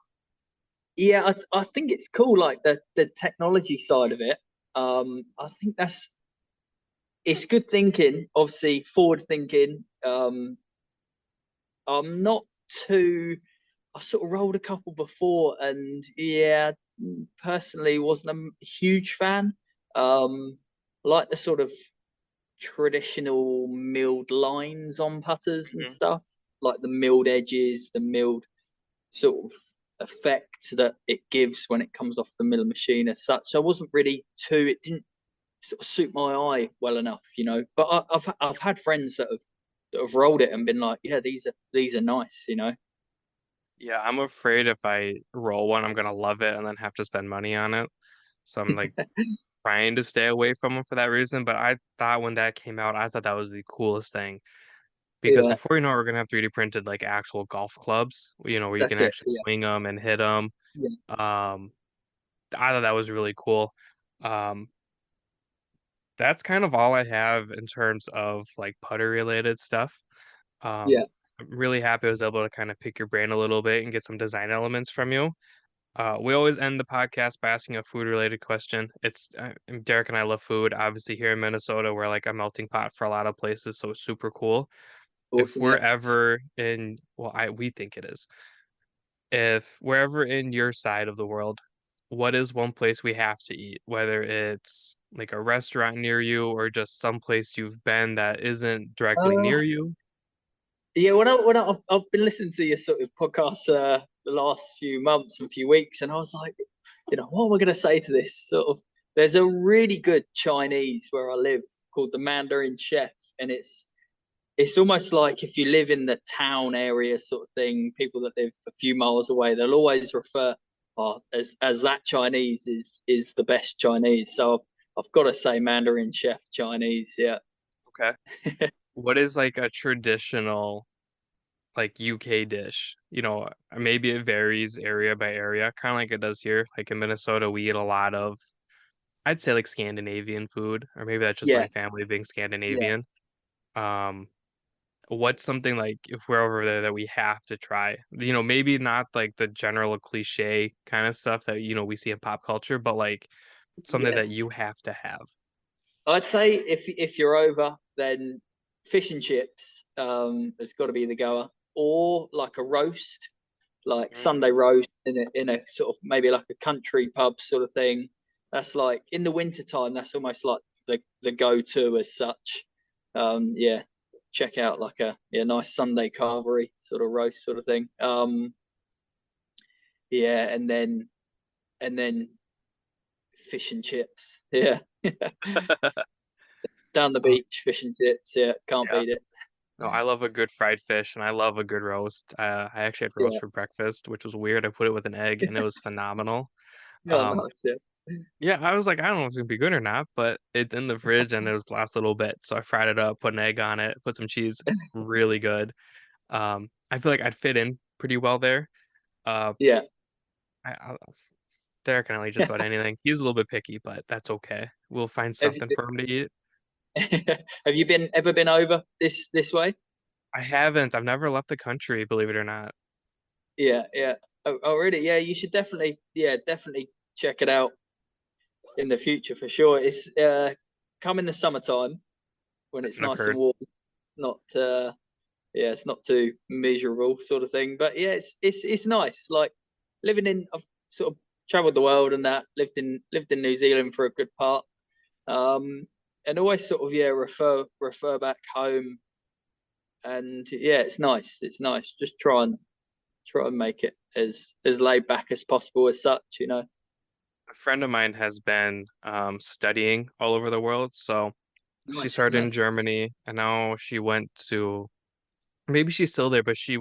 yeah, I think it's cool, like the technology side of it. I think it's good thinking, obviously forward thinking. I'm not too. I sort of rolled a couple before, and yeah, personally wasn't a huge fan. Like the sort of traditional milled lines on putters and Mhm. stuff, like the milled edges, the milled sort of effect that it gives when it comes off the mill machine as such. I wasn't really too. It didn't sort of suit my eye well enough. But I've had friends that have rolled it and been like, yeah, these are nice. Yeah, I'm afraid if I roll one, I'm gonna love it and then have to spend money on it. So I'm like trying to stay away from them for that reason. But I thought when that came out, I thought that was the coolest thing because Yeah, before you know it, we're gonna have 3D printed like actual golf clubs, where you can that's it. actually Yeah, swing them and hit them. yeah, Um, I thought that was really cool. Um, that's kind of all I have in terms of like putter related stuff. yeah. I'm really happy I was able to kind of pick your brain a little bit and get some design elements from you. We always end the podcast by asking a food related question. Derek and I love food. Obviously, here in Minnesota, we're like a melting pot for a lot of places, so it's super cool. If Awesome. we're Yeah. ever in, well, we think it is. If we're ever in your side of the world, what is one place we have to eat? Whether it's like a restaurant near you or just some place you've been that isn't directly Uh, near you. yeah. I've been listening to your sort of podcast the last few months and few weeks, and I was like, what am I going to say to this? Sort of. There's a really good Chinese where I live called the Mandarin Chef, and it's almost like if you live in the town area sort of thing, people that live a few miles away, they'll always refer, oh, as that Chinese is the best Chinese. So I've got to say Mandarin Chef Chinese, yeah. Okay. What is like a traditional like UK dish? Maybe it varies area by area, kind of like it does here. Like in Minnesota, we eat a lot of, I'd say like Scandinavian food, or maybe that's just Yeah, my family being yeah, Scandinavian. Um, what's something like if we're over there that we have to try? Maybe not like the general cliche kind of stuff that we see in pop culture, but like something yeah. that you have to have. I'd say if you're over, then fish and chips has got to be the goer, or like a roast, like Sunday Mm. roast in a sort of maybe like a country pub sort of thing. That's like in the winter time. That's almost like the go to as such. Yeah, check out like a nice Sunday carvery sort of roast sort of thing. Yeah, and then fish and chips. Yeah, down the Oh, beach, fish and chips. Yeah, can't yeah. beat it. No, I love a good fried fish and I love a good roast. I actually had roast Yeah, for breakfast, which was weird. I put it with an egg and it was phenomenal. yeah, Um, nice. Yeah, yeah, I was like, I don't know if it's gonna be good or not, but it's in the fridge and it was last little bit. So I fried it up, put an egg on it, put some cheese, really good. I feel like I'd fit in pretty well there. Uh, yeah. I Derek can eat just about anything. He's a little bit picky, but that's okay. We'll find Have you something for him to eat. have you been ever been over this way? I haven't. I've never left the country, believe it or not. Yeah, yeah. Oh, really? Yeah, you should definitely check it out in the future for sure. It's come in the summertime when That's it's what I've nice and heard. warm. Not yeah, it's not too miserable sort of thing. But yeah, it's nice. Like living in, I've sort of traveled the world and that lived in New Zealand for a good part. Um, and always sort of refer back home. And yeah, it's nice. It's nice. Just try and make it as laid back as possible as such. A friend of mine has been studying all over the world. So she Nice, started in nice. Germany and now she went to, maybe she's still there, but she's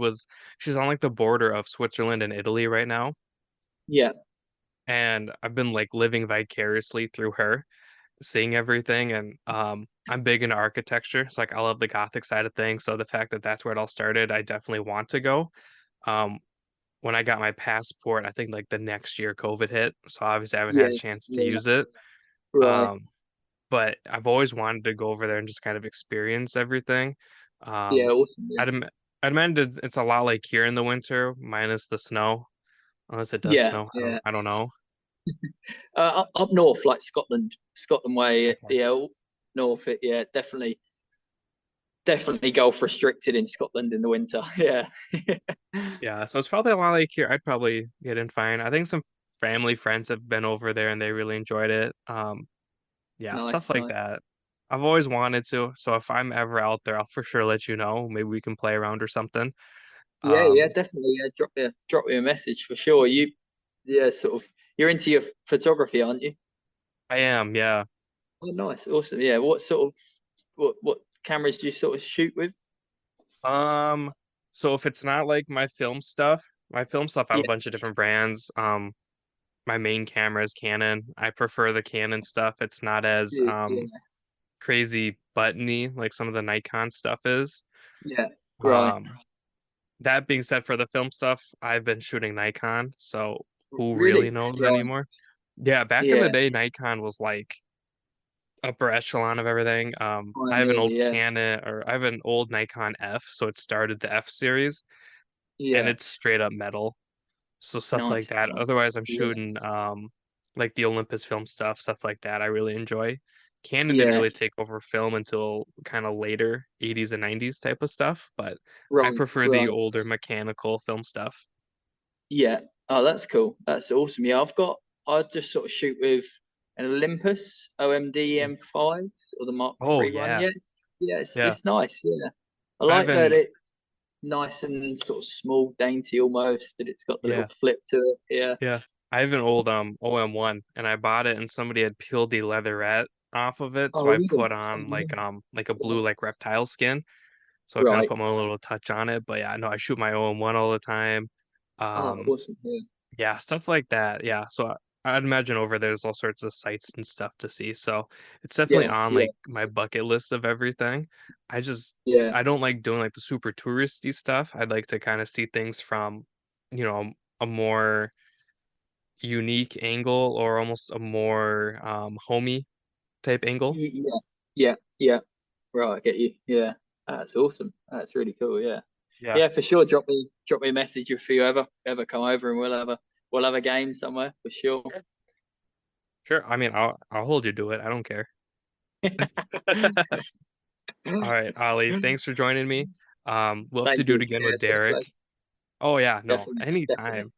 on like the border of Switzerland and Italy right now. Yeah, And I've been like living vicariously through her, seeing everything. And I'm big into architecture. So like I love the Gothic side of things. So the fact that that's where it all started, I definitely want to go. Um, when I got my passport, I think like the next year COVID hit. So obviously I haven't had a yeah, chance to yeah. use it. Right. Um, but I've always wanted to go over there and just kind of experience everything. Yeah, Um, awesome. Yeah, I'd, im- I'd imagine it's a lot like here in the winter, minus the snow, unless it does yeah, snow. I don't, yeah. I don't know. Up north, like Scotland way. Okay. Yeah, north. Yeah, definitely golf restricted in Scotland in the winter. Yeah. Yeah, so it's probably a lot like here. I'd probably get in fine. I think some family friends have been over there and they really enjoyed it. Yeah, stuff Nice, like nice. that. I've always wanted to, so if I'm ever out there, I'll for sure let you know. Maybe we can play around or something. Yeah, yeah, Um, definitely. Yeah, drop me a message for sure. Yeah, sort of. You're into your photography, aren't you? I am, yeah. Oh, nice, awesome. Yeah, what sort of what cameras do you sort of shoot with? Um, so if it's not like my film stuff, I have Yeah, a bunch of different brands. My main camera is Canon. I prefer the Canon stuff. It's not as yeah, crazy buttony like some of the Nikon stuff is. yeah. Right. Um, that being said, for the film stuff, I've been shooting Nikon, so who really Really? knows Right. anymore? Yeah, back in the Yeah. day, Nikon was like upper echelon of everything. I have an Pioneer. old Yeah. Canon or I have an old Nikon F, so it started the F series and Yeah. it's straight up metal. So stuff like Nice. that. Nice. Otherwise, I'm Yeah. shooting like the Olympus film stuff like that. I really enjoy. Canon didn't Yeah. really take over film until kind of later 80s and 90s type of stuff, but I Right. prefer the Right. older mechanical film stuff. Yeah. Oh, that's cool. That's awesome. Yeah, I just sort of shoot with an Olympus OMD Mm. M5 or the Mark Oh III one. yeah. Yeah. Yeah, Yeah. it's nice. Yeah. I I've like that been it's nice and sort of small, dainty almost, that it's got the little yeah. flip to it. Yeah. Yeah. I have an old OM1 and I bought it and somebody had peeled the leatherette off of it. So Oh, I really? put on Oh, like a yeah. blue like reptile skin. So I kind of Right. put my own little touch on it. But yeah, no, I shoot my OM1 all the time. Oh, Um awesome. Yeah. yeah, stuff like that. Yeah. So I'd imagine over there's all sorts of sights and stuff to see. So it's definitely Yeah. on Yeah. like my bucket list of everything. I just Yeah. I don't like doing like the super touristy stuff. I'd like to kind of see things from, you know, a more unique angle or almost a more homey type angle. Yeah. Yeah. Yeah. Right. I get you. Yeah. That's awesome. That's really cool. Yeah. Yeah, Yeah, for sure. Drop me a message if you ever come over, and we'll have a game somewhere for sure. sure. I mean, I'll hold you to it. I don't care. All right, Ollie, thanks for joining me. We'll have to Thank do it you. again Yeah, with it's been a Derek. pleasure. Oh yeah, no, Definitely. anytime. Definitely.